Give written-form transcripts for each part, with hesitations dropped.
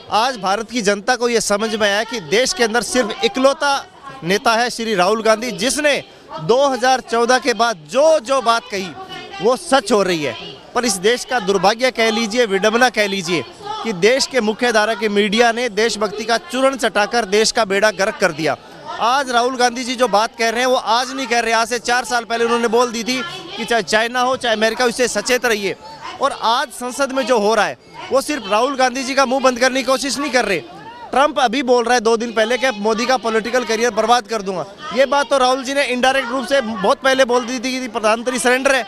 आज भारत की जनता को ये समझ में आया कि देश के अंदर सिर्फ इकलौता नेता है श्री राहुल गांधी, जिसने 2014 के बाद जो बात कही वो सच हो रही है। पर इस देश का दुर्भाग्य कह लीजिए, विडंबना कह लीजिए कि देश के मुख्य धारा के मीडिया ने देशभक्ति का चूर्ण चटाकर देश का बेड़ा गर्क कर दिया। आज राहुल गांधी जी जो बात कह रहे हैं वो आज नहीं कह रहे, आज से 4 साल पहले उन्होंने बोल दी थी कि चाहे चाइना हो चाहे अमेरिका, उससे सचेत रहिए। और आज संसद में जो हो रहा है वो सिर्फ राहुल गांधी जी का मुंह बंद करने की कोशिश नहीं कर रहे। ट्रंप अभी बोल रहा है 2 दिन पहले कि मोदी का पॉलिटिकल करियर बर्बाद कर दूंगा। ये बात तो राहुल जी ने इनडायरेक्ट रूप से बहुत पहले बोल दी थी कि प्रधानमंत्री सरेंडर है।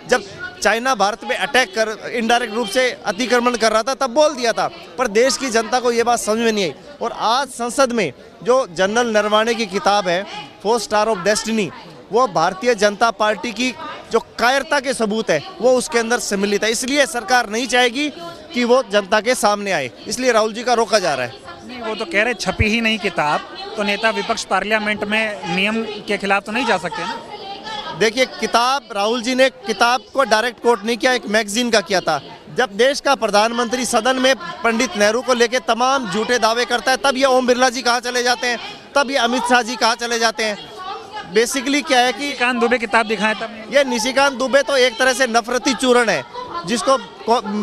जब चाइना भारत में अटैक कर इनडायरेक्ट रूप से अतिक्रमण कर रहा था तब बोल दिया था, पर देश की जनता को ये बात समझ में नहीं आई। और आज संसद में जो जनरल नरवाणे की किताब है 4 स्टार ऑफ डेस्टिनी, वो भारतीय जनता पार्टी की जो कायरता के सबूत है वो उसके अंदर सम्मिलित है। इसलिए सरकार नहीं चाहेगी कि वो जनता के सामने आए, इसलिए राहुल जी का रोका जा रहा है। नहीं, वो तो कह रहे छपी ही नहीं किताब, तो नेता विपक्ष पार्लियामेंट में नियम के खिलाफ तो नहीं जा सकते ना। देखिए, किताब राहुल जी ने किताब को डायरेक्ट कोट नहीं किया, एक मैगजीन का किया था। जब देश का प्रधानमंत्री सदन में पंडित नेहरू को लेकर तमाम झूठे दावे करता है तब ये ओम बिरला जी कहाँ चले जाते हैं, तब ये अमित शाह जी कहाँ चले जाते हैं। बेसिकली क्या है कि निशिकांत दुबे किताब दिखाएं तब। ये निशिकांत दुबे तो एक तरह से नफरती चूर्ण है जिसको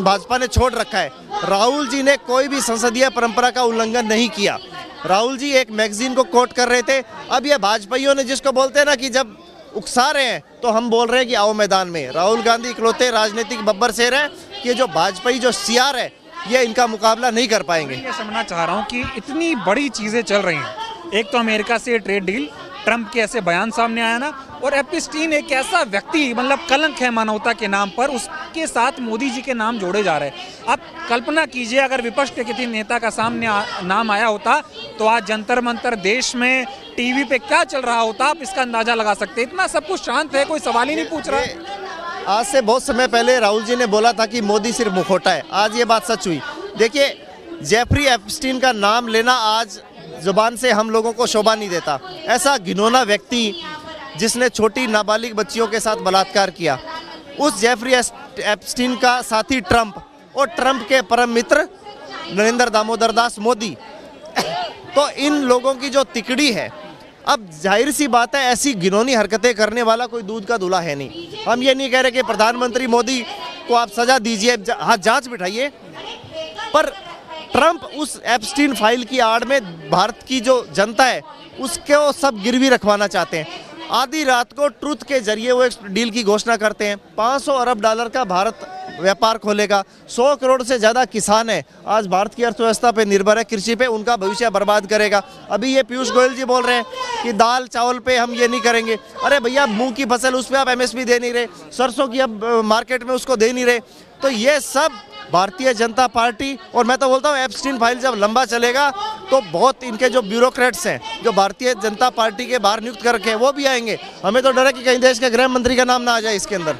भाजपा ने छोड़ रखा है। राहुल जी ने कोई भी संसदीय परंपरा का उल्लंघन नहीं किया। राहुल जी एक मैगजीन को कोट कर रहे थे। अब ये भाजपाइयों ने जिसको बोलते हैं ना कि जब उकसा रहे हैं तो हम बोल रहे हैं कि आओ मैदान में। राहुल गांधी इकलौते राजनीतिक बब्बर शेर है कि जो भाजपाई जो सीआर है ये इनका मुकाबला नहीं कर पाएंगे। मैं ये समझना चाह रहा हूँ कि इतनी बड़ी चीज़ें चल रही हैं, एक तो अमेरिका से ट्रेड डील, ट्रंप के ऐसे बयान सामने आया ना, और एप्स्टीन एक ऐसा व्यक्ति मतलब कलंक है मानवता के नाम पर, उसके साथ मोदी जी के नाम जोड़े जा रहे हैं। अब कल्पना कीजिए अगर विपक्ष के किसी नेता का सामने नाम आया होता तो आज जंतर मंतर देश में टीवी पे क्या चल रहा होता, आप इसका अंदाजा लगा सकते हैं। इतना सब कुछ शांत है, कोई सवाल ही नहीं पूछ रहा। आज से बहुत समय पहले राहुल जी ने बोला था कि मोदी सिर्फ मुखौटा है, आज ये बात सच हुई। देखिए, जेफरी एप्स्टीन का नाम लेना आज जुबान से हम लोगों को शोभा नहीं देता। ऐसा घिनौना व्यक्ति जिसने छोटी नाबालिग बच्चियों के साथ बलात्कार किया, उस जेफरी एप्स्टीन का साथी ट्रंप और ट्रंप के परम मित्र नरेंद्र दामोदर दास मोदी, तो इन लोगों की जो तिकड़ी है, अब जाहिर सी बात है ऐसी घिनौनी हरकतें करने वाला कोई दूध का दूल्हा है नहीं। हम ये नहीं कह रहे कि प्रधानमंत्री मोदी को आप सजा दीजिए, हाँ जांच बिठाइए, पर ट्रंप उस एप्स्टीन फाइल की आड़ में भारत की जो जनता है उसको सब गिरवी रखवाना चाहते हैं। आधी रात को ट्रुथ के जरिए वो एक डील की घोषणा करते हैं। $500 अरब का भारत व्यापार खोलेगा। 100 करोड़ से ज़्यादा किसान है आज भारत की अर्थव्यवस्था पे निर्भर है, कृषि पे, उनका भविष्य बर्बाद करेगा। अभी ये पीयूष गोयल जी बोल रहे हैं कि दाल चावल पे हम ये नहीं करेंगे। अरे भैया, मूंग की फसल उस पर आप MSP दे नहीं रहे, सरसों की अब मार्केट में उसको दे नहीं रहे। तो ये सब भारतीय जनता पार्टी, और मैं तो बोलता हूँ एप्स्टीन फाइल जब लंबा चलेगा तो बहुत इनके जो ब्यूरोक्रेट्स हैं जो भारतीय जनता पार्टी के बाहर नियुक्त करके वो भी आएंगे। हमें तो डर है कि कहीं देश के गृह मंत्री का नाम ना आ जाए इसके अंदर।